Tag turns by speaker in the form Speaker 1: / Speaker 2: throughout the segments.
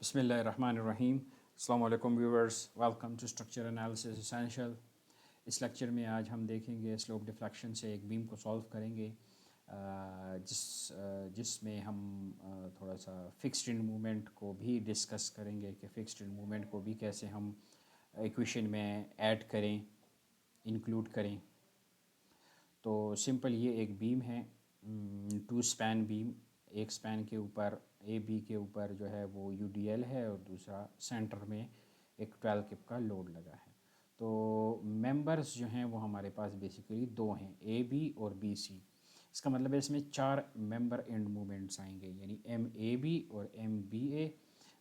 Speaker 1: बिस्मिल्लाहिर्रहमानिर्रहीम। अस्सलाम वालेकुम viewers, welcome to structure analysis essential. इस लेक्चर में आज हम देखेंगे स्लोप डिफ्लेक्शन से एक बीम को सॉल्व करेंगे, जिसमें हम थोड़ा सा फिक्स्ड एंड मूवमेंट को भी डिस्कस करेंगे कि फिक्स्ड एंड मूवमेंट को भी कैसे हम इक्वेशन में ऐड करें, इंक्लूड करें। तो सिंपल ये एक बीम है, टू स्पैन बीम। एक स्पैन के ऊपर ए बी के ऊपर जो है वो यूडीएल है और दूसरा सेंटर में एक 12 किप का लोड लगा है। तो मेंबर्स जो हैं वो हमारे पास बेसिकली दो हैं, ए बी और बी सी। इसका मतलब है इसमें 4 मेंबर एंड मूवमेंट्स आएंगे, यानी एम ए बी और एम बी ए,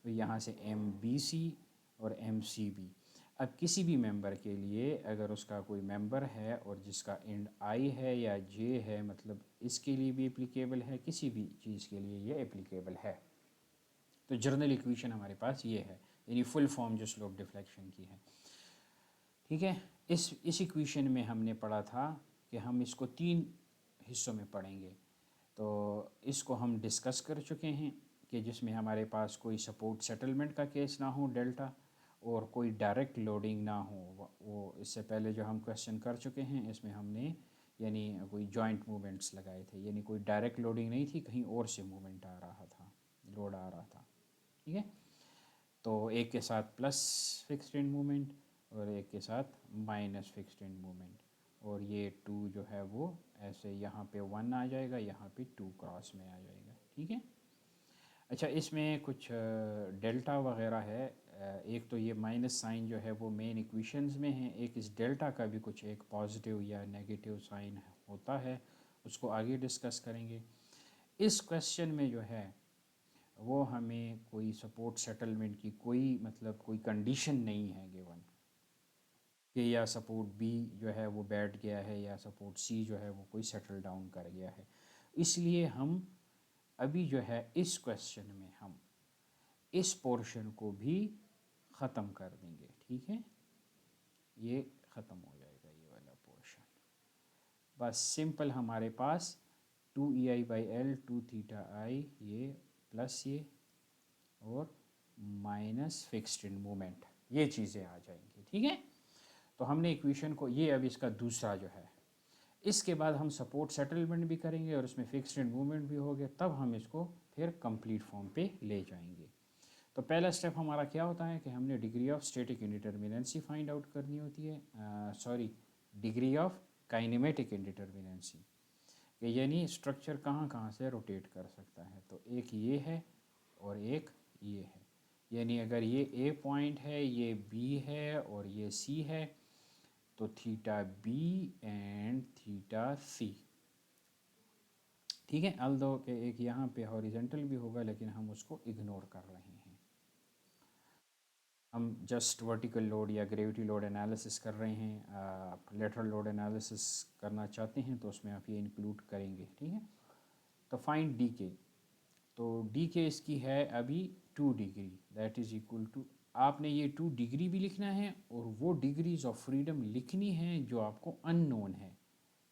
Speaker 1: यहाँ से एम बी सी और एम सी बी। अब किसी भी मेंबर के लिए अगर उसका कोई मेंबर है और जिसका एंड आई है या जे है, मतलब इसके लिए भी एप्लीकेबल है, किसी भी चीज़ के लिए ये एप्लीकेबल है। तो जर्नल इक्वेशन हमारे पास ये है, यानी फुल फॉर्म जो स्लोप डिफ्लेक्शन की है। ठीक है, इस इक्वेशन में हमने पढ़ा था कि हम इसको 3 हिस्सों में पढ़ेंगे। तो इसको हम डिस्कस कर चुके हैं कि जिसमें हमारे पास कोई सपोर्ट सेटलमेंट का केस ना हो डेल्टा, और कोई डायरेक्ट लोडिंग ना हो। वो इससे पहले जो हम क्वेश्चन कर चुके हैं इसमें हमने यानी कोई जॉइंट मूवमेंट्स लगाए थे, यानी कोई डायरेक्ट लोडिंग नहीं थी, कहीं और से मूवमेंट आ रहा था, लोड आ रहा था। ठीक है, तो एक के साथ प्लस फिक्स्ड एंड मूवमेंट और एक के साथ माइनस फिक्स्ड एंड मूवमेंट, और ये 2 जो है वो ऐसे यहाँ पे 1 आ जाएगा, यहाँ पे 2 क्रॉस में आ जाएगा। ठीक है, अच्छा इसमें कुछ डेल्टा वगैरह है। एक तो ये माइनस साइन जो है वो मेन इक्वेशंस में है, एक इस डेल्टा का भी कुछ एक पॉजिटिव या नेगेटिव साइन होता है, उसको आगे डिस्कस करेंगे। इस क्वेश्चन में जो है वो हमें कोई सपोर्ट सेटलमेंट की कोई कंडीशन नहीं है गिवन कि या सपोर्ट बी जो है वो बैठ गया है या सपोर्ट सी जो है वो कोई सेटल डाउन कर गया है। इसलिए हम अभी जो है इस क्वेश्चन में हम इस पोर्शन को भी ख़त्म कर देंगे। ठीक है, ये ख़त्म हो जाएगा ये वाला पोर्शन। बस सिंपल हमारे पास 2 EI/L 2θi, ये प्लस ये और माइनस फिक्स्ड इन मूवमेंट, ये चीज़ें आ जाएंगी। ठीक है, तो हमने इक्वेशन को, ये अब इसका दूसरा जो है, इसके बाद हम सपोर्ट सेटलमेंट भी करेंगे और उसमें फिक्स्ड एंड मूवमेंट भी हो गया, तब हम इसको फिर कंप्लीट फॉर्म पे ले जाएंगे। तो पहला स्टेप हमारा क्या होता है कि हमने degree of static indeterminacy find out करनी होती है, sorry, degree of kinematic indeterminacy, कि यानी स्ट्रक्चर कहाँ कहाँ से रोटेट कर सकता है। तो एक ये है और एक ये है, यानी अगर ये ए पॉइंट है, ये बी है और ये सी है, तो थीटा बी एंड थीटा सी। ठीक है, अल्दो के एक यहाँ पे हॉरिजेंटल भी होगा लेकिन हम उसको इग्नोर कर रहे हैं। हम जस्ट वर्टिकल लोड या ग्रेविटी लोड एनालिसिस कर रहे हैं। आप लेटरल लोड एनालिसिस करना चाहते हैं तो उसमें आप ये इंक्लूड करेंगे। ठीक है, तो फाइंड डी के। तो डी के इसकी है अभी 2 degree, that is equal to, आपने ये 2 डिग्री भी लिखना है और वो डिग्रीज ऑफ फ्रीडम लिखनी है जो आपको अननोन है।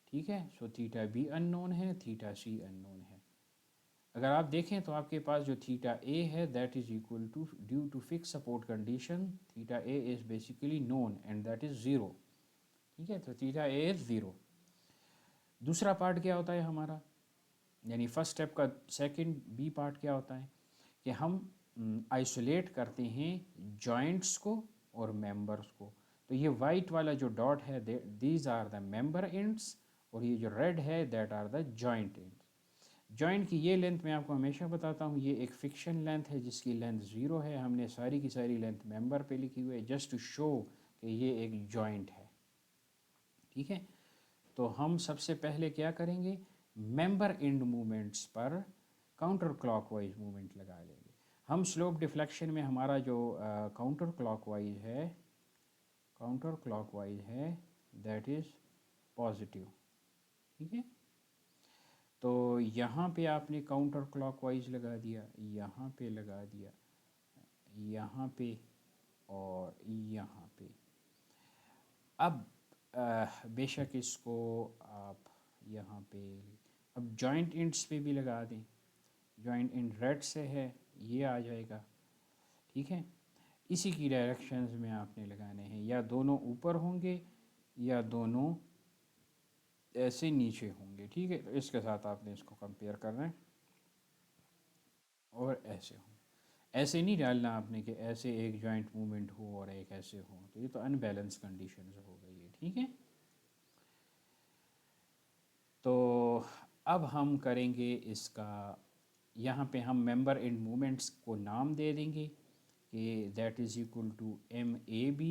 Speaker 1: ठीक है, सो थीटा बी अननोन है, थीटा सी अननोन है। अगर आप देखें तो आपके पास जो थीटा ए है that is equal to, due to fix support condition, theta A is basically known and that is zero. ठीक है, तो थीटा ए इज़ ज़ीरो। दूसरा पार्ट क्या होता है हमारा, यानी फर्स्ट स्टेप का सेकंड बी पार्ट क्या होता है कि हम आइसोलेट करते हैं जॉइंट्स को और मेंबर्स को। तो ये वाइट वाला जो डॉट है, these are the member ends, और ये जो रेड है that are the joint ends. Joint की ये लेंथ मैं आपको हमेशा बताता हूँ, ये एक फिक्शन लेंथ है जिसकी लेंथ 0 है। हमने सारी की सारी लेंथ मेंबर पे लिखी हुई है जस्ट टू शो कि ये एक जॉइंट है। ठीक है, तो हम सबसे पहले क्या करेंगे, मेंबर एंड मूवमेंट्स पर काउंटर क्लॉकवाइज मूवमेंट लगा लेंगे। हम स्लोप डिफ्लेक्शन में हमारा जो काउंटर क्लॉकवाइज है दैट इज़ पॉजिटिव। ठीक है, तो यहाँ पे आपने काउंटर क्लॉकवाइज लगा दिया, यहाँ पे लगा दिया, यहाँ पे और यहाँ पे। अब बेशक इसको आप यहाँ पे, अब जॉइंट एंड्स पे भी लगा दें, जॉइंट एंड रेड से है ये आ जाएगा। ठीक है। इसी की डायरेक्शंस में आपने लगाने हैं, या दोनों ऊपर होंगे या दोनों ऐसे नीचे होंगे, ठीक है। तो इसके साथ आपने इसको कंपेयर करना है, और ऐसे हो, ऐसे नहीं डालना आपने कि ऐसे एक जॉइंट मूवमेंट हो और एक ऐसे हो, तो ये तो अनबैलेंस कंडीशन हो गई है, ठीक है। तो अब हम करेंगे इसका, यहाँ पे हम मेंबर एंड मूवमेंट्स को नाम दे देंगे कि that is equal to MAB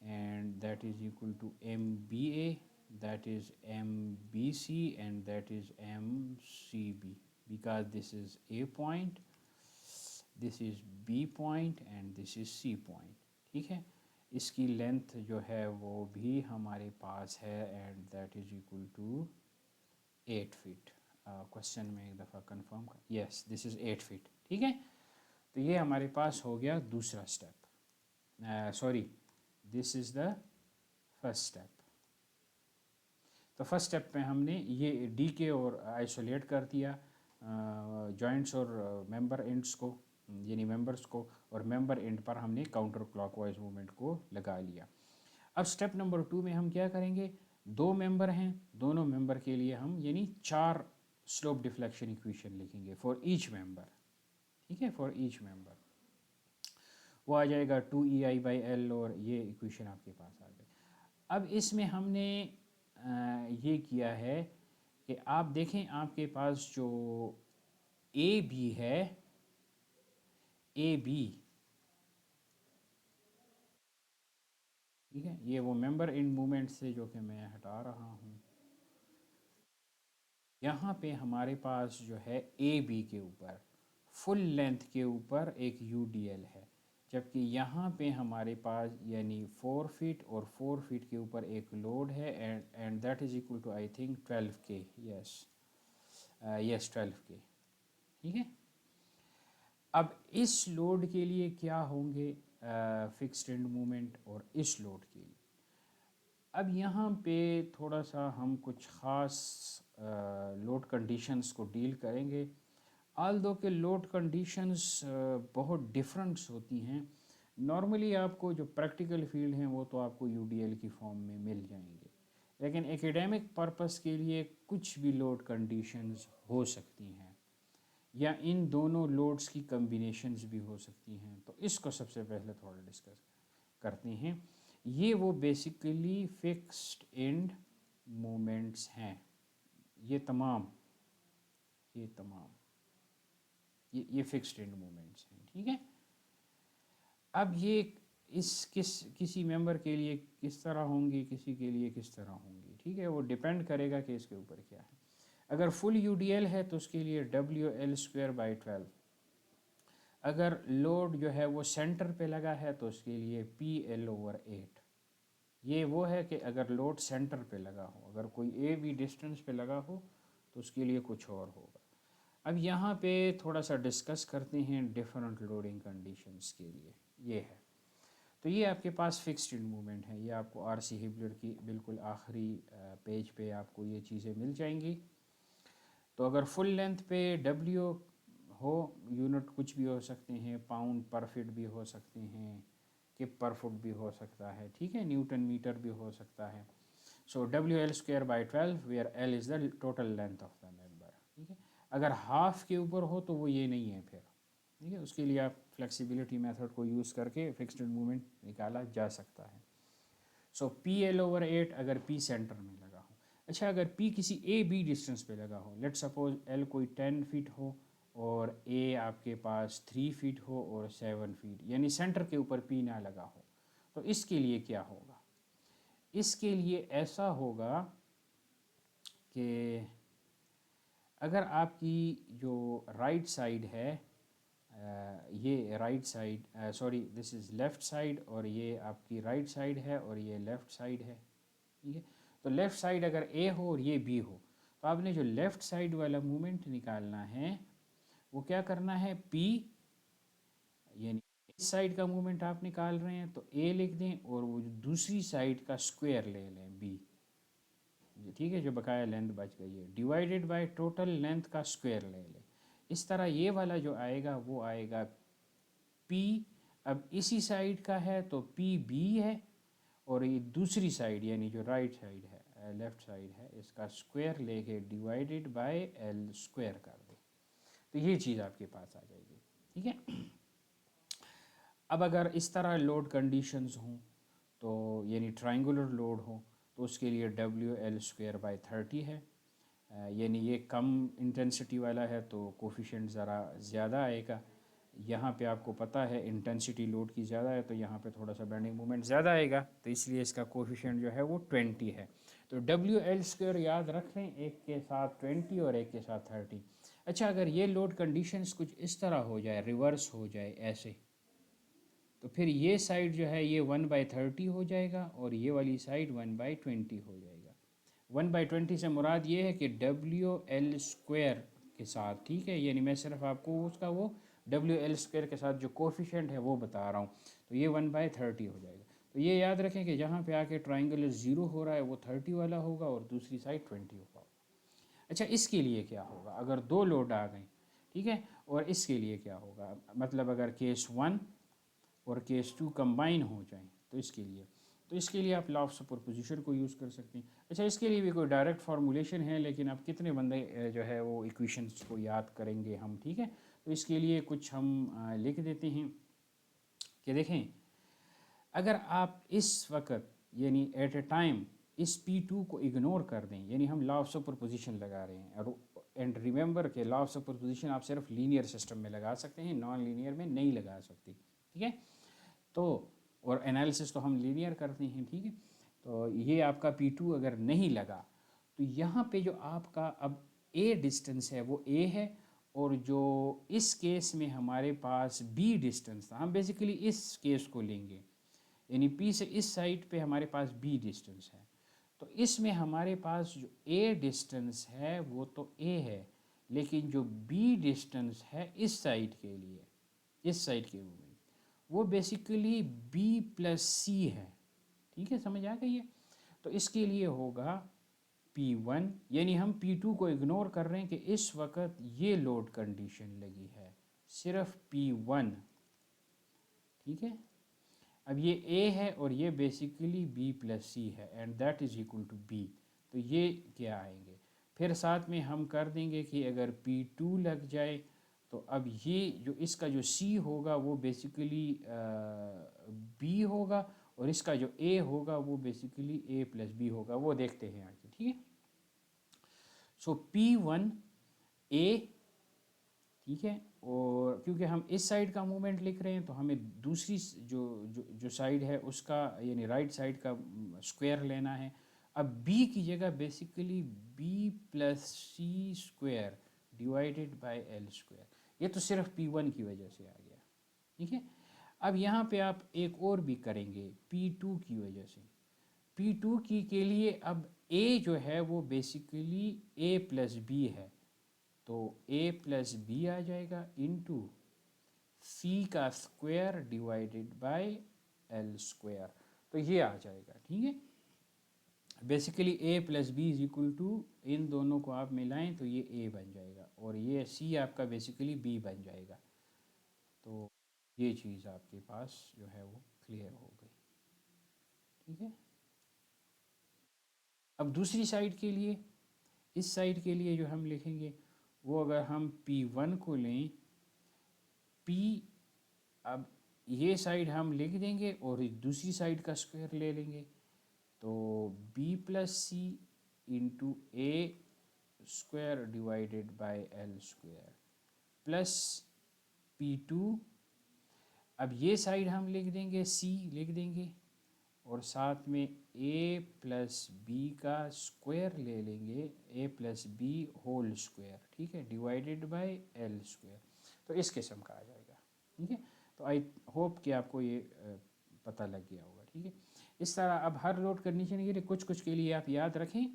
Speaker 1: and that is equal to MBA, that is MBC and that is MCB, because this is A point, this is B point and this is C point, ठीक है। इसकी length जो है वो भी हमारे पास है, and that is equal to 8 feet. Question में एक दफ़ा कंफर्म कर, यस दिस इज़ 8 फीट, ठीक है। तो ये हमारे पास हो गया दूसरा step, sorry this is the first step. तो फर्स्ट स्टेप में हमने ये डी के और आइसोलेट कर दिया जॉइंट्स और मेंबर एंड्स को, यानी मेंबर्स को, और मेंबर एंड पर हमने काउंटर क्लॉकवाइज मूवमेंट को लगा लिया। अब स्टेप नंबर 2 में हम क्या करेंगे, दो मेंबर हैं, दोनों मेंबर के लिए हम यानी 4 स्लोप डिफ्लेक्शन इक्वेशन लिखेंगे फॉर ईच मेंबर, ठीक है, फॉर ईच मेंबर। वो आ जाएगा 2EI/L, और ये इक्वेशन आपके पास आ गई। अब इसमें हमने ये किया है कि आप देखें आपके पास जो AB है, AB, ठीक है, ये वो मेंबर इन मूवमेंट से जो कि मैं हटा रहा हूँ, यहाँ पे हमारे पास जो है AB के ऊपर फुल लेंथ के ऊपर एक UDL है, जबकि यहाँ पे हमारे पास यानी 4 फीट और 4 फीट के ऊपर एक लोड है, and that is equal to I think 12K, yes yes 12K, ठीक है। अब इस लोड के लिए क्या होंगे फिक्स्ड एंड मूवमेंट, और इस लोड के लिए अब यहाँ पे थोड़ा सा हम कुछ ख़ास लोड कंडीशंस को डील करेंगे। आल दो के लोड कंडीशंस बहुत डिफरेंट्स होती हैं। नॉर्मली आपको जो प्रैक्टिकल फील्ड हैं वो तो आपको यूडीएल की फॉर्म में मिल जाएंगे, लेकिन एकेडमिक पर्पस के लिए कुछ भी लोड कंडीशंस हो सकती हैं, या इन दोनों लोड्स की कम्बिनेशंस भी हो सकती हैं। तो इसको सबसे पहले थोड़ा डिस्कस करते हैं। ये वो बेसिकली फिक्स्ड एंड मोमेंट्स हैं, ये तमाम ये फिक्स्ड एंड मोमेंट्स हैं, ठीक है। अब ये किसी मेंबर के लिए किस तरह होंगी, किसी के लिए किस तरह होंगी, ठीक है, वो डिपेंड करेगा कि इसके ऊपर क्या है। अगर फुल यूडीएल है तो उसके लिए WL²/12। अगर लोड जो है वो सेंटर पे लगा है तो उसके लिए PL/8। ये वो है कि अगर लोड सेंटर पे लगा हो, अगर कोई ए भी डिस्टेंस पे लगा हो तो उसके लिए कुछ और होगा। अब यहाँ पे थोड़ा सा डिस्कस करते हैं डिफरेंट लोडिंग कंडीशंस के लिए। ये है, तो ये आपके पास फिक्स्ड एंड मूवमेंट है, ये आपको आरसी हिबलर की बिल्कुल आखिरी पेज पे आपको ये चीज़ें मिल जाएंगी। तो अगर फुल लेंथ पे W हो, यूनिट कुछ भी हो सकते हैं, पाउंड पर फीट भी हो सकते हैं, किप पर फुट भी हो सकता है, ठीक है, न्यूटन मीटर भी हो सकता है। So WL²/12 where L is the total length of the member, ठीक है। अगर हाफ के ऊपर हो तो वो ये नहीं है फिर, ठीक है, उसके लिए आप फ्लेक्सिबिलिटी मेथड को यूज़ करके फिक्स्ड मूवमेंट निकाला जा सकता है। सो PL/8 अगर P सेंटर में लगा हो। अच्छा, अगर P किसी AB डिस्टेंस पे लगा हो, लेट सपोज L कोई 10 फीट हो और A आपके पास 3 फीट हो और 7 फीट, यानी सेंटर के ऊपर P ना लगा हो, तो इसके लिए क्या होगा? इसके लिए ऐसा होगा कि अगर आपकी जो राइट साइड है, ये right side, sorry this is left side, और ये आपकी राइट साइड है और ये लेफ़्ट साइड है, ठीक है। तो लेफ़्ट साइड अगर A हो और ये B हो, तो आपने जो लेफ़्ट साइड वाला मूवमेंट निकालना है वो क्या करना है, P, यानी इस साइड का मूवमेंट आप निकाल रहे हैं तो A लिख दें, और वो जो दूसरी साइड का स्क्वायर ले लें B, ठीक है, जो बकाया लेंथ बच गई है, डिवाइडेड बाय टोटल लेंथ का स्क्वायर ले लें। इस तरह ये वाला जो आएगा वो आएगा P अब इसी साइड का है तो पी बी है, और ये दूसरी साइड यानी जो राइट साइड है, लेफ़्ट साइड है, इसका स्क्वायर लेके डिवाइडेड बाय एल स्क्वायर कर दे, तो ये चीज़ आपके पास आ जाएगी। ठीक है। अब अगर इस तरह लोड कंडीशंस हों, तो यानी ट्रायंगुलर लोड हो, तो उसके लिए डब्ल्यू एल स्क्वायर बाई 30 है। यानी ये कम इंटेंसिटी वाला है तो कोफिशिएंट ज़रा ज़्यादा आएगा। यहाँ पे आपको पता है इंटेंसिटी लोड की ज़्यादा है, तो यहाँ पे थोड़ा सा बेंडिंग मोमेंट ज़्यादा आएगा, तो इसलिए इसका कोफिशिएंट जो है वो 20 है। तो डब्ल्यू एल स्क्वायर याद रख लें, एक के साथ 20 और एक के साथ 30। अच्छा, अगर ये लोड कंडीशंस कुछ इस तरह हो जाए, रिवर्स हो जाए ऐसे, तो फिर ये साइड जो है ये 1/30 हो जाएगा और ये वाली साइड 1/20 हो जाएगा। 1/20 से मुराद ये है कि डब्ल्यू एल स्क्वायर के साथ, ठीक है, यानी मैं सिर्फ आपको उसका वो डब्ल्यू एल स्क्वायर के साथ जो कोफिशेंट है वो बता रहा हूँ, तो ये 1/30 हो जाएगा। तो ये याद रखें कि जहाँ पे आके ट्राइंगल 0 हो रहा है वो 30 वाला होगा और दूसरी साइड 20 होगा। अच्छा, इसके लिए क्या होगा अगर दो लोड आ गए, ठीक है, और इसके लिए क्या होगा, मतलब अगर केस 1 और केस 2 कंबाइन हो जाएं, तो इसके लिए आप लॉ ऑफ सुपरपोजिशन को यूज़ कर सकते हैं। अच्छा, इसके लिए भी कोई डायरेक्ट फार्मूलेशन है, लेकिन अब कितने बंदे जो है वो इक्वेशंस को याद करेंगे हम, ठीक है, तो इसके लिए कुछ हम लिख देते हैं कि देखें, अगर आप इस वक्त यानी एट ए टाइम इस P2 को इग्नोर कर दें, यानी हम लॉ ऑफ सुपरपोजिशन लगा रहे हैं, और एंड रिमेंबर के लॉ ऑफ सुपरपोजिशन आप सिर्फ लीनियर सिस्टम में लगा सकते हैं, नॉन लीनियर में नहीं लगा सकते, ठीक है। तो और एनालिसिस तो हम लीनियर करते हैं, ठीक है। तो ये आपका P2 अगर नहीं लगा, तो यहाँ पे जो आपका अब A डिस्टेंस है वो A है, और जो इस केस में हमारे पास B डिस्टेंस था, हम बेसिकली इस केस को लेंगे, यानी P से इस साइड पे हमारे पास B डिस्टेंस है, तो इसमें हमारे पास जो A डिस्टेंस है वो तो A है, लेकिन जो B डिस्टेंस है इस साइड के लिए, इस साइड के मूवमेंट, वो बेसिकली B प्लस C है, ठीक है, समझ आ गई है। तो इसके लिए होगा P1, यानी हम P2 को इग्नोर कर रहे हैं कि इस वक्त ये लोड कंडीशन लगी है, सिर्फ P1, ठीक है। अब ये A है और ये बेसिकली B प्लस C है, and that is equal to B, तो ये क्या आएंगे, फिर साथ में हम कर देंगे कि अगर P2 लग जाए, तो अब ये जो इसका जो C होगा वो बेसिकली B होगा, और इसका जो A होगा वो बेसिकली A प्लस B होगा, वो देखते हैं आगे, ठीक है। सो P1 A, ठीक है, और क्योंकि हम इस साइड का मूवमेंट लिख रहे हैं तो हमें दूसरी जो जो जो साइड है उसका यानी राइट साइड का स्क्वायर लेना है। अब B की जगह basically B plus C square divided by L square, ये तो सिर्फ P1 की वजह से आ गया, ठीक है। अब यहाँ पे आप एक और भी करेंगे P2 की वजह से, P2 की के लिए अब A जो है वो बेसिकली A प्लस बी है, तो A प्लस बी आ जाएगा इनटू C का square divided by L square, तो ये आ जाएगा, ठीक है। Basically A plus B is equal to, इन दोनों को आप मिलाएं तो ये A बन जाएगा, और ये C आपका बेसिकली B बन जाएगा। तो ये चीज़ आपके पास जो है वो क्लियर हो गई, ठीक है। अब दूसरी साइड के लिए, इस साइड के लिए जो हम लिखेंगे वो, अगर हम P1 को लें, P, अब ये साइड हम लिख देंगे और दूसरी साइड का स्क्वायर ले लेंगे, तो B plus C into A square divided by L square plus P2, अब ये साइड हम लिख देंगे C लिख देंगे, और साथ में A प्लस बी का स्क्वायर ले लेंगे, A plus B whole square, ठीक है, डिवाइडेड बाय एल स्क्वायर, तो इस किस्म का आ जाएगा, ठीक है। तो आई होप कि आपको ये पता लग गया होगा, ठीक है। इस तरह अब हर लोड कंडीशन के लिए कुछ कुछ के लिए आप याद रखें,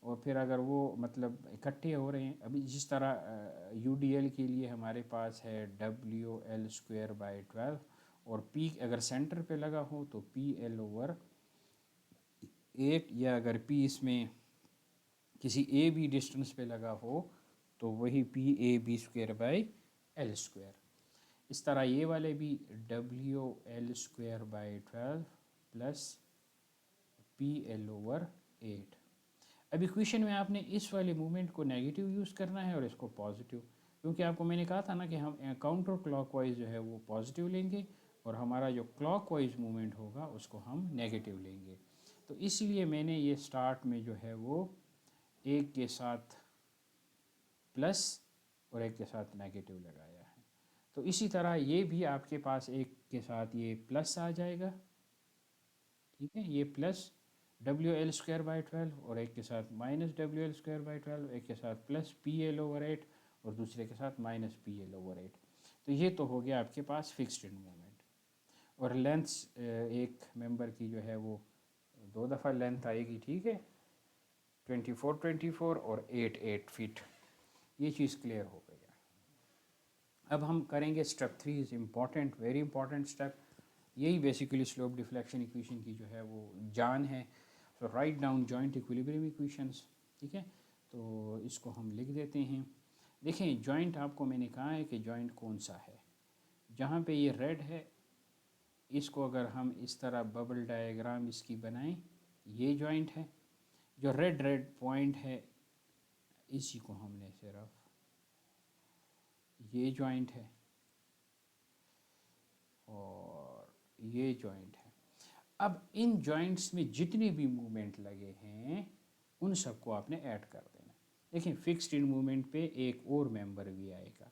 Speaker 1: और फिर अगर वो मतलब इकट्ठे हो रहे हैं, अभी जिस तरह UDL के लिए हमारे पास है WL स्क्वायर बाई 12, और P अगर सेंटर पे लगा हो तो PL ओवर 8, या अगर P इसमें किसी AB डिस्टेंस पे लगा हो तो वही PAB square by L square. इस तरह ये वाले भी WL²/12 प्लस PL/8। अब इक्वेशन में आपने इस वाले मूवमेंट को नेगेटिव यूज़ करना है और इसको पॉजिटिव, क्योंकि आपको मैंने कहा था ना कि हम काउंटर क्लॉकवाइज जो है वो पॉजिटिव लेंगे और हमारा जो क्लॉकवाइज मूवमेंट होगा उसको हम नेगेटिव लेंगे। तो इसलिए मैंने ये स्टार्ट में जो है वो एक के साथ प्लस और एक के साथ नेगेटिव लगाया है। तो इसी तरह ये भी आपके पास एक के साथ ये प्लस आ जाएगा, ठीक है, ये प्लस WL²/12 और एक के साथ माइनस WL²/12, एक के साथ प्लस PL/8 और दूसरे के साथ माइनस PL/8। तो ये तो हो गया आपके पास फिक्स्ड एंड मोमेंट। और लेंथ एक मेंबर की जो है वो 2 दफ़ा लेंथ आएगी, ठीक है, 24 और 8 फीट। ये चीज़ क्लियर हो गई है। अब हम करेंगे step 3 is important, very important step. यही बेसिकली स्लोप डिफ्लेक्शन इक्वेशन की जो है वो जान है। तो write down joint equilibrium equations, ठीक है। तो इसको हम लिख देते हैं। देखें जॉइंट आपको मैंने कहा है कि जॉइंट कौन सा है, जहाँ पे ये रेड है इसको अगर हम इस तरह बबल डायग्राम इसकी बनाएं, ये जॉइंट है। जो रेड रेड पॉइंट है इसी को हमने सिर्फ, ये जॉइंट है और ये जॉइंट है। अब इन जॉइंट्स में जितने भी मूवमेंट लगे हैं उन सबको आपने ऐड कर देना। देखिए फिक्स्ड इन मूवमेंट पे एक और मेंबर भी आएगा,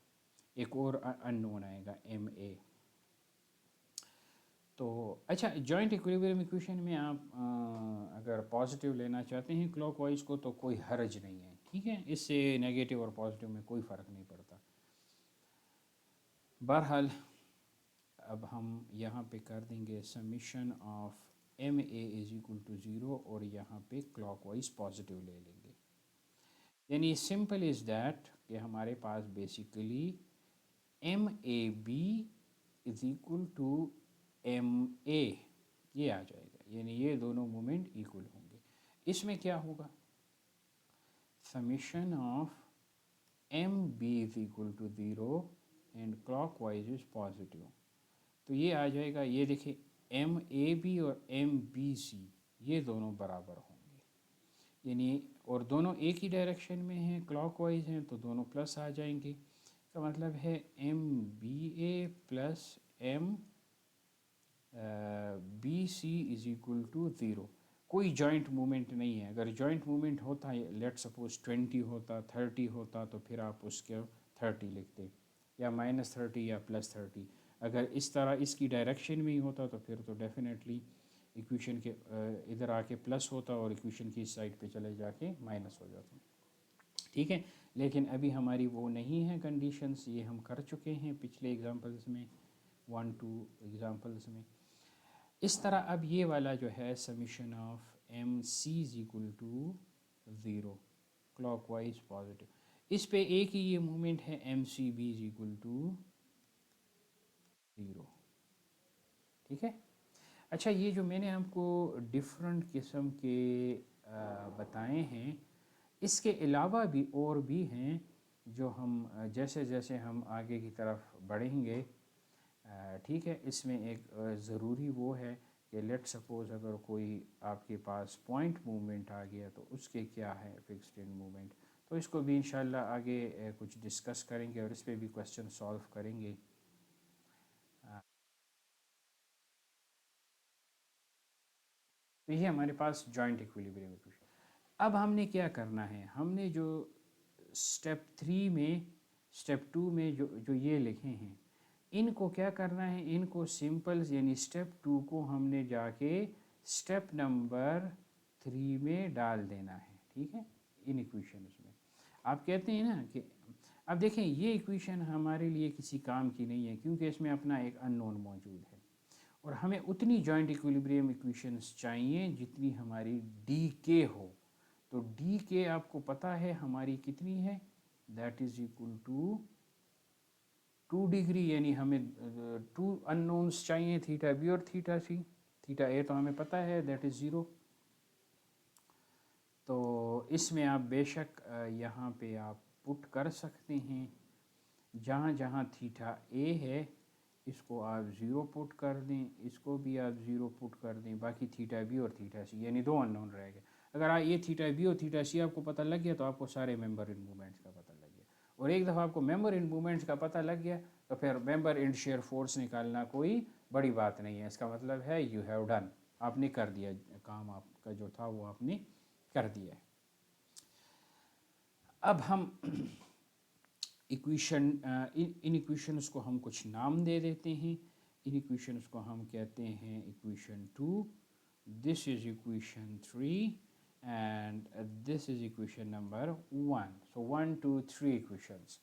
Speaker 1: एक और अननोन आएगा MA। तो अच्छा, जॉइंट इक्विलिब्रियम इक्वेशन में आप अगर पॉजिटिव लेना चाहते हैं क्लॉकवाइज को तो कोई हर्ज नहीं है, ठीक है, इससे नेगेटिव और पॉजिटिव में कोई फ़र्क नहीं पड़ता। बहरहाल अब हम यहाँ पे कर देंगे summation of MA is equal to 0 और यहाँ पे क्लॉकवाइज पॉजिटिव ले लेंगे। यानी सिंपल इज़ दैट कि हमारे पास basically MAB is equal to MA ये आ जाएगा, यानी ये दोनों मोमेंट इक्वल होंगे। इसमें क्या होगा, summation of MB is equal to 0 and clockwise is positive. तो ये आ जाएगा, ये देखिए MAB और MBC ये दोनों बराबर होंगे, यानी और दोनों एक ही डायरेक्शन में हैं, क्लॉकवाइज हैं, तो दोनों प्लस आ जाएंगे। का मतलब है MBA plus MBC is equal to 0। कोई जॉइंट मूवमेंट नहीं है। अगर जॉइंट मूवमेंट होता है, लेट सपोज 20 होता, 30 होता, तो फिर आप उसके 30 लिखते, या -30 या +30। अगर इस तरह इसकी डायरेक्शन में ही होता तो फिर तो डेफिनेटली इक्वेशन के इधर आके प्लस होता और इक्वेशन की इस साइड पे चले जाके माइनस हो जाता, ठीक है। लेकिन अभी हमारी वो नहीं है कंडीशंस, ये हम कर चुके हैं पिछले एग्जांपल्स में, 1-2 एग्जांपल्स में। इस तरह अब ये वाला जो है summation of MC is equal to 0 clockwise positive, इस पे एक ही ये मूवमेंट है MCB इज इक्वल टू 0, ठीक है। अच्छा, ये जो मैंने आपको डिफरेंट किस्म के बताए हैं, इसके अलावा भी और भी हैं जो हम जैसे जैसे हम आगे की तरफ बढ़ेंगे, ठीक है, इसमें एक ज़रूरी वो है कि लेट सपोज अगर कोई आपके पास पॉइंट मूवमेंट आ गया तो उसके क्या है फिक्स्ड एंड मूवमेंट। तो इसको भी इंशाल्लाह आगे कुछ डिस्कस करेंगे और इस पर भी क्वेश्चन सॉल्व करेंगे। तो ये हमारे पास जॉइंट इक्विलिब्रियम इक्वेशन। अब हमने क्या करना है, हमने जो स्टेप 3 में स्टेप 2 में जो ये लिखे हैं इनको क्या करना है, इनको सिंपल यानी स्टेप 2 को हमने जाके स्टेप नंबर 3 में डाल देना है, ठीक है, इन इक्वेशंस में। आप कहते हैं ना कि अब देखें ये इक्वेशन हमारे लिए किसी काम की नहीं है क्योंकि इसमें अपना एक अननोन मौजूद है और हमें उतनी जॉइंट इक्विलिब्रियम इक्वेशंस चाहिए जितनी हमारी DK हो। तो DK आपको पता है हमारी कितनी है, that is equal to 2 degree, यानी हमें 2 अननोन्स चाहिए, थीटा B और थीटा C। थीटा A तो हमें पता है दैट इज़ 0। तो इसमें आप बेशक यहाँ पे आप पुट कर सकते हैं, जहाँ जहाँ थीटा A है इसको आप ज़ीरो पुट कर दें, इसको भी आप ज़ीरो पुट कर दें, बाकी थीटा बी और थीटा सी यानी दो अननोन रह गए। अगर ये थीटा बी और थीटा सी आपको पता लग गया तो आपको सारे मेंबर इन मूवमेंट्स का पता लग गया। और एक दफ़ा आपको मेंबर इन मूवमेंट्स का पता लग गया तो फिर मेंबर इन शेयर फोर्स निकालना कोई बड़ी बात नहीं है। इसका मतलब है यू हैव डन, आपने कर दिया काम, आपका जो था वो आपने कर दिया है। अब हम इक्वेशन इन इक्वेशंस को हम कुछ नाम दे देते हैं। इन इक्वेशंस को हम कहते हैं equation 2, this is equation 3 and this is equation number 1। So 1 2 3 equations.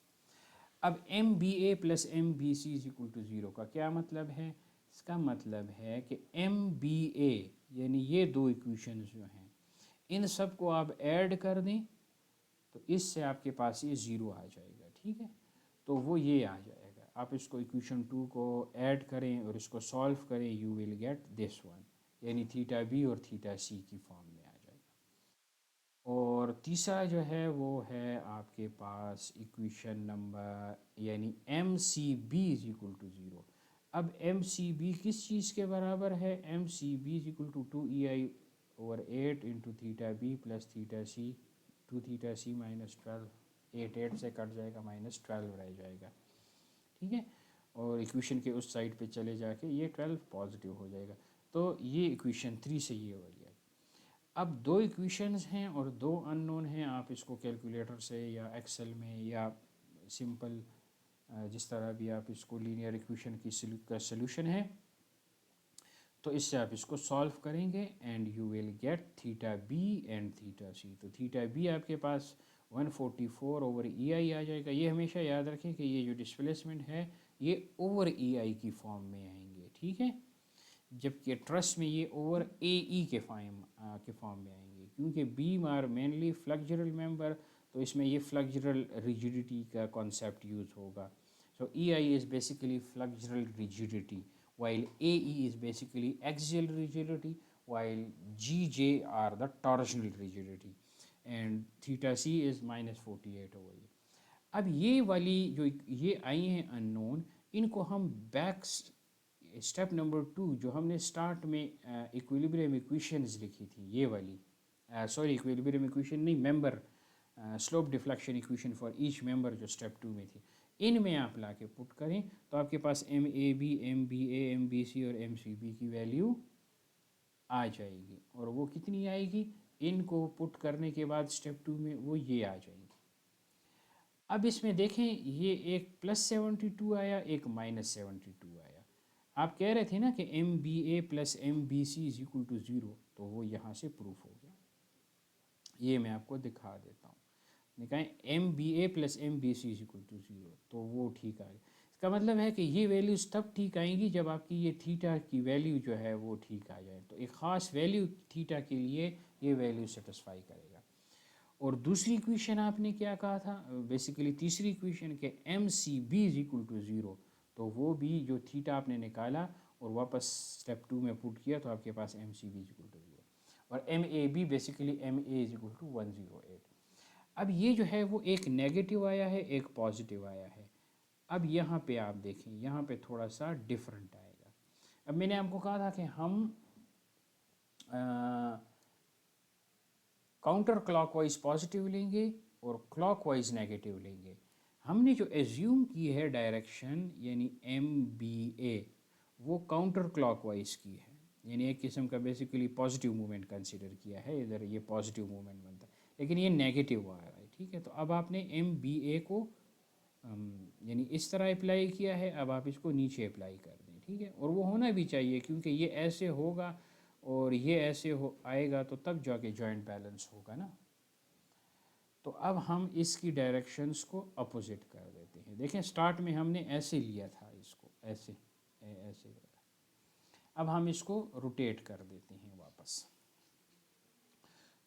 Speaker 1: अब M B A plus M B C is equal to zero का क्या मतलब है? इसका मतलब है कि एम बी ए यानी ये दो इक्वेशंस जो हैं इन सब को आप ऐड कर दें तो इससे आपके पास ये ज़ीरो आ जाएगा। ठीक है, तो वो ये आ जाएगा। आप इसको इक्वेशन 2 को ऐड करें और इसको सॉल्व करें, you will get this one, यानी थीटा बी और थीटा सी की फॉर्म में आ जाएगा। और तीसरा जो है वो है आपके पास इक्वेशन नंबर यानी M C B is equal to zero. अब एम सी बी किस चीज़ के बराबर है? M C B is equal to 2EI/8 into theta B plus theta C, 2 theta C minus 12, 8 से कट जाएगा, -12 रह जाएगा। ठीक है, और इक्वेशन के उस साइड पे चले जाके ये 12 पॉजिटिव हो जाएगा। तो ये इक्वेशन 3 से ये हो गया। अब दो इक्वेशंस हैं और दो अननोन हैं। आप इसको कैलकुलेटर से या एक्सेल में या सिंपल जिस तरह भी आप इसको लीनियर इक्वेशन का सलूशन है तो इससे आप इसको सॉल्व करेंगे and you will get theta B and theta C. तो थीटा बी आपके पास 144/EI आ जाएगा। ये हमेशा याद रखें कि ये जो डिस्प्लेसमेंट है ये ओवर EI की फॉर्म में आएंगे। ठीक है, जबकि ट्रस्ट में ये ओवर AE के फॉर्म में आएंगे, क्योंकि beam are mainly flexural member, तो इसमें ये फ्लेक्सुरल रिजिडिटी का कॉन्सेप्ट यूज़ होगा। सो EI is basically flexural rigidity while AE is basically axial rigidity while GJ are the torsional rigidity and theta C is -48 over ये। अब ये वाली जो ये आई हैं अननोन, इनको हम बैक स्टेप नंबर 2 जो हमने स्टार्ट में इक्विलिब्रियम इक्वेशंस लिखी थी ये वाली, सॉरी इक्विलिब्रियम इक्वेशन नहीं, member slope deflection equation for each member जो स्टेप 2 में थी, इनमें आप ला के पुट करें तो आपके पास M A B, M B A, M B C और एम सी बी की वैल्यू आ जाएगी। और वो कितनी आएगी? इनको पुट करने के बाद स्टेप 2 में वो ये आ जाएगी। अब इसमें देखें ये एक +72 आया, एक -72 आया। आप कह रहे थे ना कि M B A plus M B C is equal to zero, तो वो यहाँ से प्रूफ हो गया। ये मैं आपको दिखा देता हूँ। कहें M B A plus M B C is equal to zero, तो वो ठीक आ गया। इसका मतलब है कि ये वैल्यूज़ तब ठीक आएंगी जब आपकी ये थीटा की वैल्यू जो है वो ठीक आ जाए। तो एक ख़ास वैल्यू थीटा के लिए ये वैल्यू सेटिस्फाई करेगा। और दूसरी इक्वेशन आपने क्या कहा था? बेसिकली तीसरी इक्वेशन के M C B is equal to zero, तो वो भी जो थीटा आपने निकाला और वापस स्टेप 2 में पुट किया तो आपके पास M C B is equal to zero, और M A B basically M A is equal to 108। अब ये जो है वो एक नेगेटिव आया है, एक पॉजिटिव आया है। अब यहाँ पे आप देखें, यहाँ पे थोड़ा सा डिफरेंट आएगा। अब मैंने आपको कहा था कि हम काउंटर क्लॉकवाइज पॉजिटिव लेंगे और क्लॉकवाइज नेगेटिव लेंगे। हमने जो एज्यूम की है डायरेक्शन यानी एम बी ए, वो काउंटर क्लॉकवाइज की है, यानी एक किस्म का बेसिकली पॉजिटिव मूवमेंट कंसिडर किया है। इधर ये पॉजिटिव मूवमेंट बनता है, लेकिन ये नेगेटिव आ रहा है। ठीक है, तो अब आपने एम बी ए को यानी इस तरह अप्लाई किया है, अब आप इसको नीचे अप्लाई कर दें। ठीक है, और वो होना भी चाहिए क्योंकि ये ऐसे होगा और ये ऐसे हो आएगा तो तब जाके जॉइंट बैलेंस होगा ना। तो अब हम इसकी डायरेक्शंस को अपोजिट कर देते हैं। देखें स्टार्ट में हमने ऐसे लिया था इसको, ऐसे ऐसे, अब हम इसको रोटेट कर देते हैं वापस।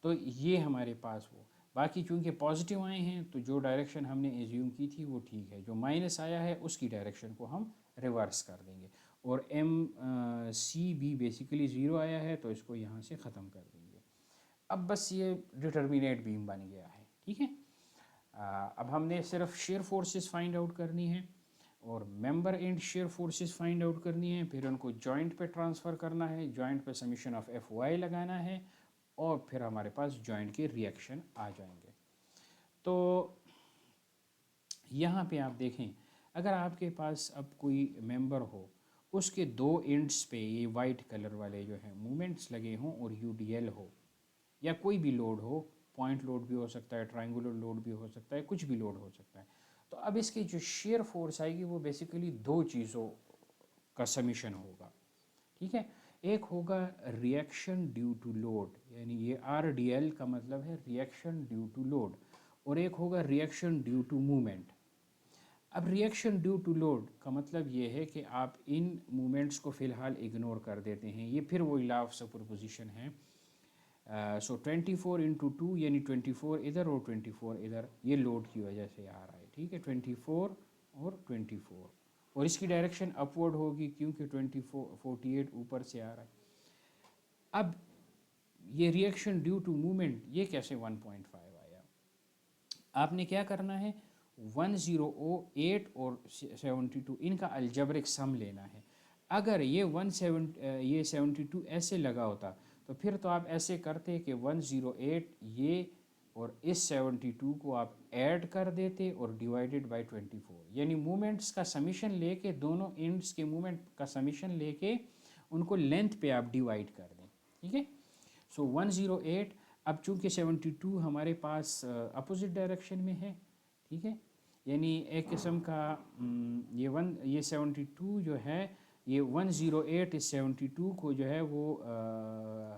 Speaker 1: तो ये हमारे पास वो, बाकी चूँकि पॉजिटिव आए हैं तो जो डायरेक्शन हमने एज्यूम की थी वो ठीक है, जो माइनस आया है उसकी डायरेक्शन को हम रिवर्स कर देंगे। और M C B basically zero आया है तो इसको यहाँ से ख़त्म कर देंगे। अब बस ये डिटर्मिनेट बीम बन गया है। ठीक है, अब हमने सिर्फ शेयर फोर्सेस फाइंड आउट करनी है और member and share forces find out करनी है, फिर उनको जॉइंट पे ट्रांसफ़र करना है, जॉइंट पे समीशन ऑफ एफ वाई लगाना है, और फिर हमारे पास जॉइंट के रिएक्शन आ जाएंगे। तो यहाँ पे आप देखें, अगर आपके पास अब कोई मेंबर हो, उसके दो एंड्स पे ये वाइट कलर वाले जो है मूवमेंट्स लगे हों और यूडीएल हो, या कोई भी लोड हो, पॉइंट लोड भी हो सकता है, ट्रायंगुलर लोड भी हो सकता है, कुछ भी लोड हो सकता है, तो अब इसकी जो शेयर फोर्स आएगी वो बेसिकली दो चीज़ों का समीशन होगा, ठीक है। एक होगा रिएक्शन ड्यू टू लोड, यानी ये आर डी एल का मतलब है रिएक्शन ड्यू टू लोड, और एक होगा रिएक्शन ड्यू टू मूवमेंट। अब रिएक्शन ड्यू टू लोड का मतलब ये है कि आप इन मूवमेंट्स को फ़िलहाल इग्नोर कर देते हैं, ये फिर वही लॉ ऑफ सुपरपोजिशन है। सो 24 इंटू 2 यानी 24 इधर और 24 इधर, ये लोड की वजह से आ रहा है, ठीक है, 24 और 24, और इसकी डायरेक्शन अपवर्ड होगी क्योंकि 48 ऊपर से आ रहा है। अब ये रिएक्शन ड्यू टू मूवमेंट ये कैसे 1.5 आया? आपने क्या करना है, 1008 और 72 इनका अलजबरिक सम लेना है। अगर ये 72 ऐसे लगा होता तो फिर तो आप ऐसे करते कि 108 ये और इस 72 को आप ऐड कर देते और डिवाइडेड बाय 24, यानी मूवमेंट्स का समीशन लेके, दोनों एंड्स के मूवमेंट का समीशन लेके उनको लेंथ पे आप डिवाइड कर दें, ठीक है। सो 108, अब चूंकि 72 हमारे पास अपोजिट डायरेक्शन में है, ठीक है, यानी एक किस्म का ये 72 जो है, ये 108 इस 72 को जो है वो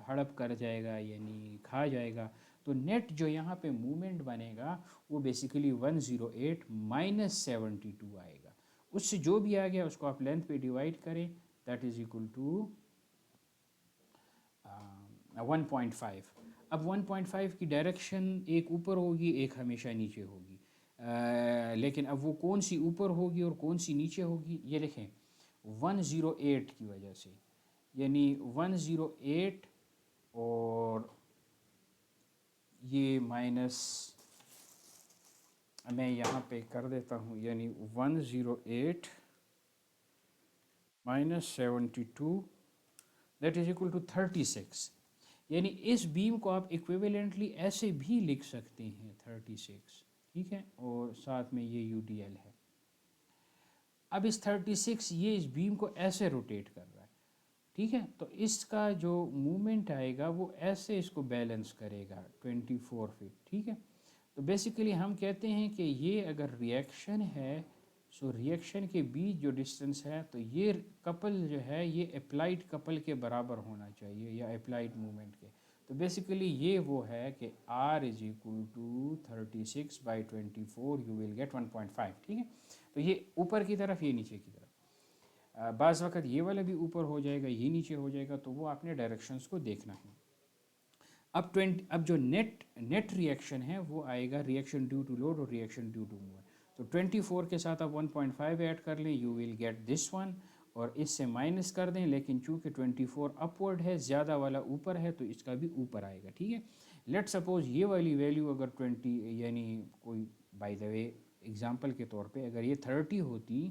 Speaker 1: हड़प कर जाएगा, यानी खा जाएगा। तो नेट जो यहाँ पे मूवमेंट बनेगा वो बेसिकली 108 माइनस 72 आएगा। उससे जो भी आ गया उसको आप लेंथ पे डिवाइड करें, दैट इज इक्वल टू 1.5। अब 1.5 की डायरेक्शन एक ऊपर होगी, एक हमेशा नीचे होगी, लेकिन अब वो कौन सी ऊपर होगी और कौन सी नीचे होगी, ये लिखें 108 की वजह से, यानी 108 और ये माइनस, मैं यहाँ पे कर देता हूँ, यानी 108 minus 72 that is equal to 36, यानी इस बीम को आप इक्विवेलेंटली ऐसे भी लिख सकते हैं 36, ठीक है, और साथ में ये यूडीएल है। अब इस 36 ये इस बीम को ऐसे रोटेट कर रहा है, ठीक है, तो इसका जो मूवमेंट आएगा वो ऐसे इसको बैलेंस करेगा 24 फीट, ठीक है। तो बेसिकली हम कहते हैं कि ये अगर रिएक्शन है, सो रिएक्शन के बीच जो डिस्टेंस है, तो ये कपल जो है ये अप्लाइड कपल के बराबर होना चाहिए, या अप्लाइड मूवमेंट के। तो बेसिकली ये वो है कि R is equal to 36/24, you will get 1.5, ठीक है। तो ये ऊपर की तरफ, ये नीचे की तरफ, बाज़ वक़्त ये वाला भी ऊपर हो जाएगा, ये नीचे हो जाएगा, तो वो आपने डायरेक्शंस को देखना है। अब जो नेट रिएक्शन है वो आएगा रिएक्शन ड्यू टू लोड और रिएक्शन ड्यू टू मूवमेंट। तो 24 के साथ आप 1.5 ऐड कर लें, you will get this one, और इससे माइनस कर दें, लेकिन चूंकि 24 अपवर्ड है, ज़्यादा वाला ऊपर है, तो इसका भी ऊपर आएगा, ठीक है। लेट सपोज ये वाली वैल्यू अगर 20, यानी कोई बाय द वे एग्जांपल के तौर पे अगर ये 30 होती,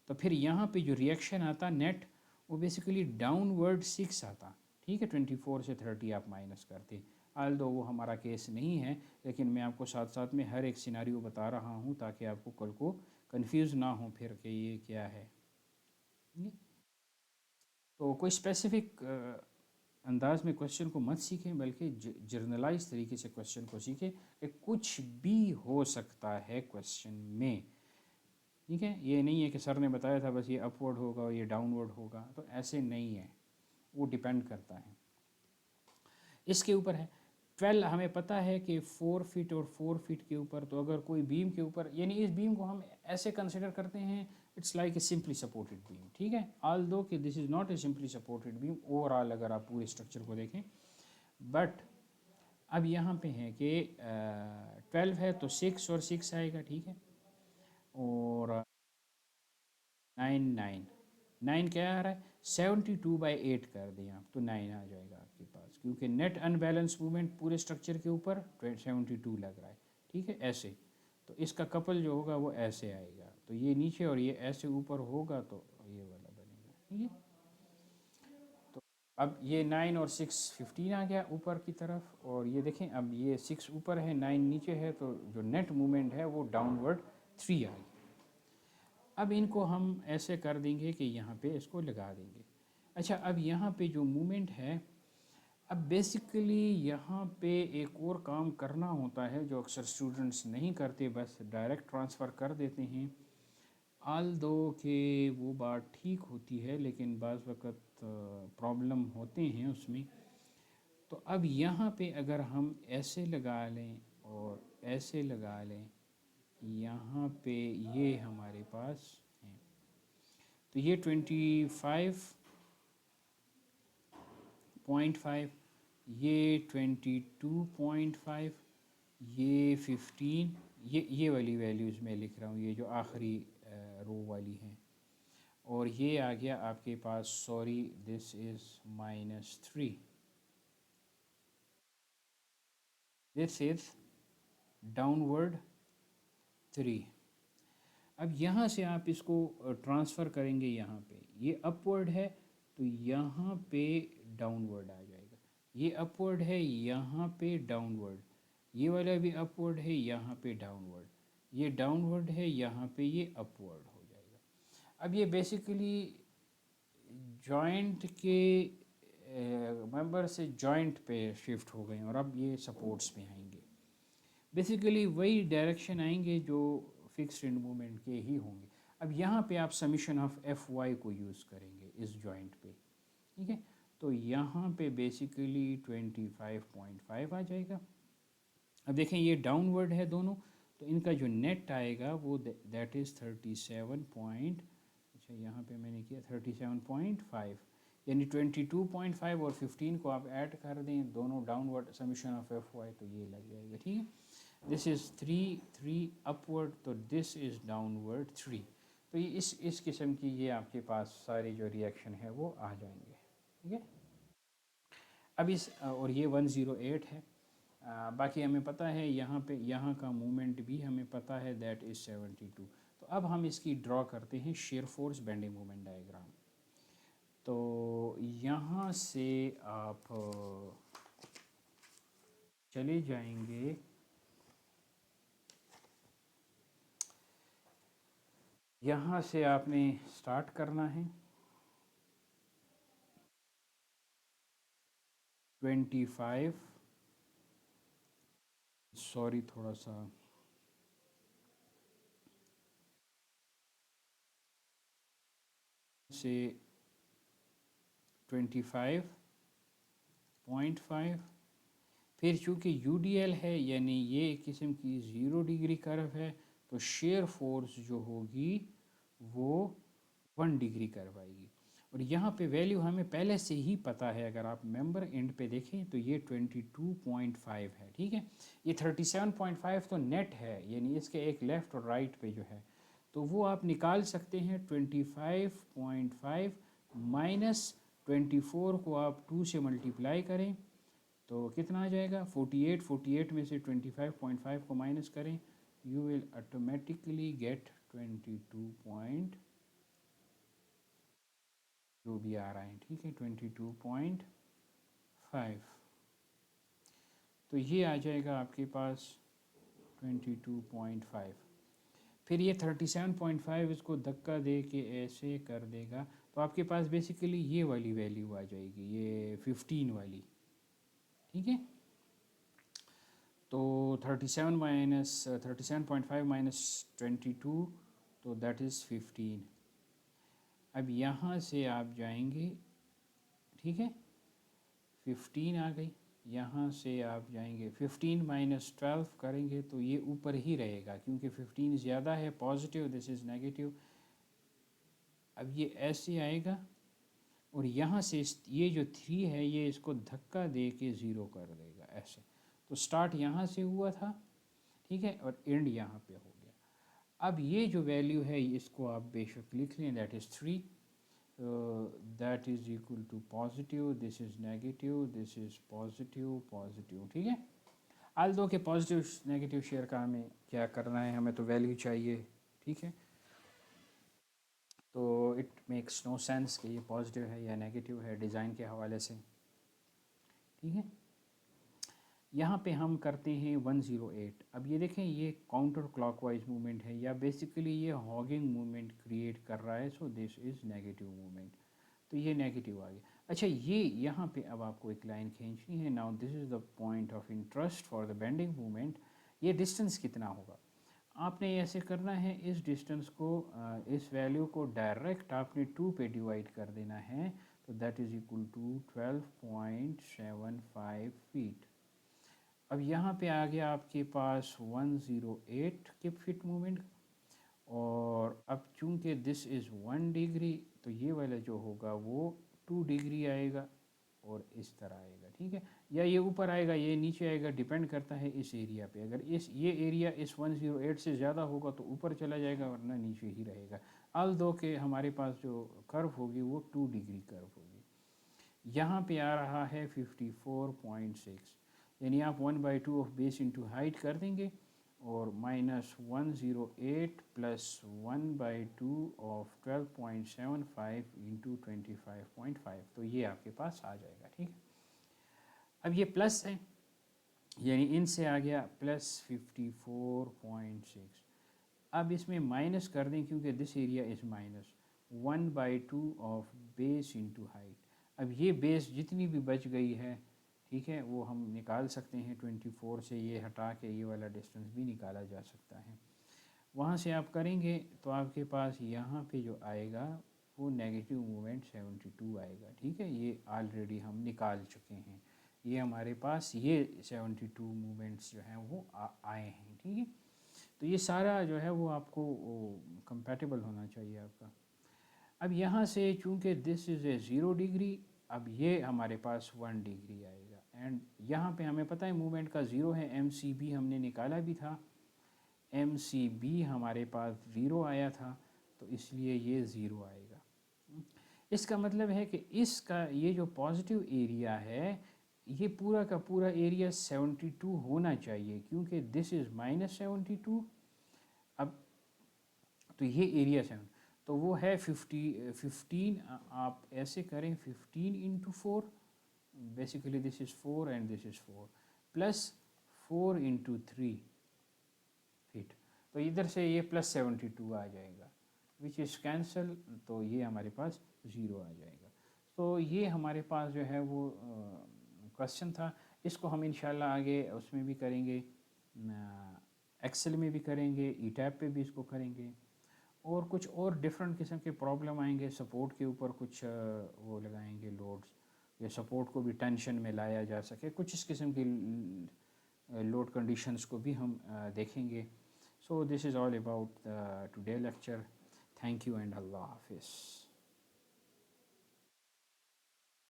Speaker 1: तो फिर यहाँ पे जो रिएक्शन आता नेट, वो बेसिकली डाउनवर्ड 6 आता, ठीक है। 24 से 30 आप माइनस करते, आल दो वो हमारा केस नहीं है, लेकिन मैं आपको साथ साथ में हर एक सिनारियो बता रहा हूँ ताकि आपको कल को कंफ्यूज ना हो फिर कि ये क्या है। तो कोई स्पेसिफिक अंदाज में क्वेश्चन को मत सीखें, बल्कि जर्नलाइज तरीके से क्वेश्चन को सीखें कि कुछ भी हो सकता है क्वेश्चन में, ठीक है। ये नहीं है कि सर ने बताया था बस ये अपवर्ड होगा और ये डाउनवर्ड होगा, तो ऐसे नहीं है, वो डिपेंड करता है, इसके ऊपर है। 12 हमें पता है कि 4 फीट और 4 फीट के ऊपर, तो अगर कोई बीम के ऊपर, यानी इस बीम को हम ऐसे कंसिडर करते हैं it's like a simply supported beam, ठीक है, ऑल दो कि this is not a simply supported beam overall अगर आप पूरे स्ट्रक्चर को देखें। बट अब यहाँ पे है कि 12 है तो 6 और 6 आएगा, ठीक है, और 9 क्या आ रहा है, 72/8 कर दें आप तो 9 आ जाएगा आपके पास, क्योंकि नेट अनबैलेंस मूवमेंट पूरे स्ट्रक्चर के ऊपर 72 लग रहा है, ठीक है, ऐसे। तो इसका कपल जो होगा वो ऐसे आएगा। तो ये नीचे और ये ऐसे ऊपर होगा तो ये वाला बनेगा, ठीक है। तो अब ये 9 और 6 15 आ गया ऊपर की तरफ, और ये देखें अब ये 6 ऊपर है 9 नीचे है, तो जो नेट मूवमेंट है वो डाउनवर्ड 3 आ गई। अब इनको हम ऐसे कर देंगे कि यहाँ पे इसको लगा देंगे। अच्छा, अब यहाँ पे जो मूवमेंट है, अब बेसिकली यहाँ पे एक और काम करना होता है जो अक्सर स्टूडेंट्स नहीं करते, बस डायरेक्ट ट्रांसफ़र कर देते हैं। आल दो कि वो बात ठीक होती है, लेकिन बाज़ वक़्त प्रॉब्लम होते हैं उसमें। तो अब यहाँ पे अगर हम ऐसे लगा लें और ऐसे लगा लें, यहाँ पे ये हमारे पास है, तो ये 25.5, ये 22.5, ये 15, ये वाली वैल्यूज़ मैं लिख रहा हूँ, ये जो आखिरी रो वाली हैं। और ये आ गया आपके पास, sorry this is -3, this is downward 3। अब यहाँ से आप इसको ट्रांसफ़र करेंगे यहाँ पे, ये अपवर्ड है तो यहाँ पे डाउनवर्ड आ जाएगा, ये अपवर्ड है यहाँ पे डाउनवर्ड, ये वाला भी अपवर्ड है यहाँ पे डाउनवर्ड, ये डाउनवर्ड है यहाँ पे ये अपवर्ड हो जाएगा। अब ये बेसिकली जॉइंट के मेंबर से जॉइंट पे शिफ्ट हो गए और अब ये सपोर्ट्स में आएंगे। बेसिकली वही डायरेक्शन आएंगे जो फिक्स्ड एंड मूवमेंट के ही होंगे। अब यहाँ पे आप समीशन ऑफ एफ वाई को यूज़ करेंगे इस जॉइंट पे, ठीक है। तो यहाँ पे बेसिकली 25.5 आ जाएगा। अब देखें ये डाउनवर्ड है दोनों, तो इनका जो नेट आएगा वो दैट इज़ 37 पॉइंट, अच्छा यहाँ पे मैंने किया 37.5, यानी 22.5 और 15 को आप ऐड कर दें, दोनों downward summation of F Y, तो ये लग जाएगा, ठीक है। दिस इज़ 3 अपवर्ड, तो दिस इज़ डाउनवर्ड 3। तो ये इस किस्म की ये आपके पास सारे जो रिएक्शन है वो आ जाएंगे, ठीक है। अब इस और ये 108 है। बाकी हमें पता है यहाँ पे यहाँ का मूवमेंट भी हमें पता है, दैट इज़ 72। तो अब हम इसकी ड्रॉ करते हैं shear force bending moment diagram. तो यहाँ से आप चले जाएंगे, यहाँ से आपने स्टार्ट करना है 25, सॉरी थोड़ा सा से 25.5, फिर चूँकि UDL है यानी ये एक किस्म की 0 डिग्री कर्व है, तो शेयर फोर्स जो होगी वो 1 डिग्री कर्व आएगी। और यहाँ पे वैल्यू हमें पहले से ही पता है, अगर आप मेंबर एंड पे देखें तो ये 22.5 है, ठीक है। ये 37.5 तो नेट है, यानी इसके एक लेफ़्ट और राइट पे जो है, तो वो आप निकाल सकते हैं। 25.5 माइनस 24 को आप 2 से मल्टीप्लाई करें तो कितना आ जाएगा 48। 48 में से 25.5 को माइनस करें, यू विल ऑटोमेटिकली गेट 22 जो भी आ रहा है, ठीक है, 22.5। तो ये आ जाएगा आपके पास 22.5। फिर ये 37.5 इसको धक्का दे के ऐसे कर देगा, तो आपके पास बेसिकली ये वाली वैल्यू आ जाएगी, ये 15 वाली, ठीक है। तो 37.5 माइनस 22, तो दैट इज़ 15। अब यहाँ से आप जाएंगे, ठीक है, 15 आ गई, यहाँ से आप जाएंगे 15 माइनस 12 करेंगे तो ये ऊपर ही रहेगा, क्योंकि 15 ज़्यादा है पॉजिटिव, दिस इज़ नेगेटिव। अब ये ऐसे आएगा और यहाँ से ये जो 3 है ये इसको धक्का दे के ज़ीरो कर देगा ऐसे। तो स्टार्ट यहाँ से हुआ था, ठीक है, और एंड यहाँ पे हो गया। अब ये जो वैल्यू है इसको आप बेशक लिख लें, that is 3, that is equal to positive, this is negative, this is positive positive, ठीक है। आल दो के पॉजिटिव नेगेटिव शेयर का हमें क्या करना है, हमें तो वैल्यू चाहिए, ठीक है। तो इट मेक्स नो सेंस कि ये पॉजिटिव है या नेगेटिव है डिज़ाइन के हवाले से। ठीक है, यहाँ पे हम करते हैं 108। अब ये देखें ये काउंटर क्लॉकवाइज मूवमेंट है या बेसिकली ये हॉगिंग मूवमेंट क्रिएट कर रहा है, सो दिस इज़ नेगेटिव मूवमेंट। तो ये नेगेटिव आ गया। अच्छा, ये यहाँ पे अब आपको एक लाइन खींचनी है। Now this is the point of interest for the bending movement. ये डिस्टेंस कितना होगा आपने ऐसे करना है, इस डिस्टेंस को इस वैल्यू को डायरेक्ट आपने 2 पे डिवाइड कर देना है, तो that is equal to 12.75 feet. अब यहाँ पे आ गया आपके पास 108 के फिट मूवमेंट, और अब चूंकि दिस इज़ 1 डिग्री तो ये वाला जो होगा वो 2 डिग्री आएगा और इस तरह आएगा। ठीक है, या ये ऊपर आएगा ये नीचे आएगा, डिपेंड करता है इस एरिया पे। अगर इस ये एरिया इस 108 से ज़्यादा होगा तो ऊपर चला जाएगा, वरना नीचे ही रहेगा। आल दो के हमारे पास जो कर्व होगी वो 2 डिग्री कर्व होगी। यहाँ पे आ रहा है 54.6, यानी आप 1/2 ऑफ बेस इंटू हाइट कर देंगे और -108 प्लस 1/2 ऑफ 12.75 इंटू 25.5, तो ये आपके पास आ जाएगा। ठीक है, अब ये प्लस है यानी इनसे आ गया +54.6। अब इसमें माइनस कर दें क्योंकि this area is -1/2 of base into height. अब ये बेस जितनी भी बच गई है, ठीक है, वो हम निकाल सकते हैं 24 से, ये हटा के ये वाला डिस्टेंस भी निकाला जा सकता है। वहाँ से आप करेंगे तो आपके पास यहाँ पे जो आएगा वो नेगेटिव मूवमेंट 72 आएगा। ठीक है, ये ऑलरेडी हम निकाल चुके हैं, ये हमारे पास ये 72 मूवमेंट्स जो हैं वो आए हैं। ठीक है, तो ये सारा जो है वो आपको कंपैटिबल होना चाहिए आपका। अब यहाँ से चूँकि दिस इज़ ए 0 डिग्री, अब ये हमारे पास 1 डिग्री आएगा, एंड यहाँ पे हमें पता है मूवमेंट का ज़ीरो है, MCB हमने निकाला भी था, MCB हमारे पास 0 आया था, तो इसलिए ये 0 आएगा। इसका मतलब है कि इसका ये जो पॉजिटिव एरिया है ये पूरा का पूरा एरिया 72 होना चाहिए, क्योंकि दिस इज़ -72। अब तो ये एरिया 7, तो वो है 15। आप ऐसे करें 15 into 4, basically this is 4 and this is 4, plus 4 into 3 feet, तो इधर से ये +72 आ जाएगा, विच इज़ कैंसल, तो ये हमारे पास 0 आ जाएगा। तो ये हमारे पास जो है वो क्वेश्चन था। इसको हम इंशाल्लाह आगे उसमें भी करेंगे, एक्सेल में भी करेंगे, ईटैप पे भी इसको करेंगे, और कुछ और डिफरेंट किस्म के प्रॉब्लम आएंगे। सपोर्ट के ऊपर कुछ वो लगाएंगे लोड्स, या सपोर्ट को भी टेंशन में लाया जा सके, कुछ इस किस्म की लोड कंडीशंस को भी हम देखेंगे। So this is all about today lecture. Thank you and अल्लाह हाफिज़।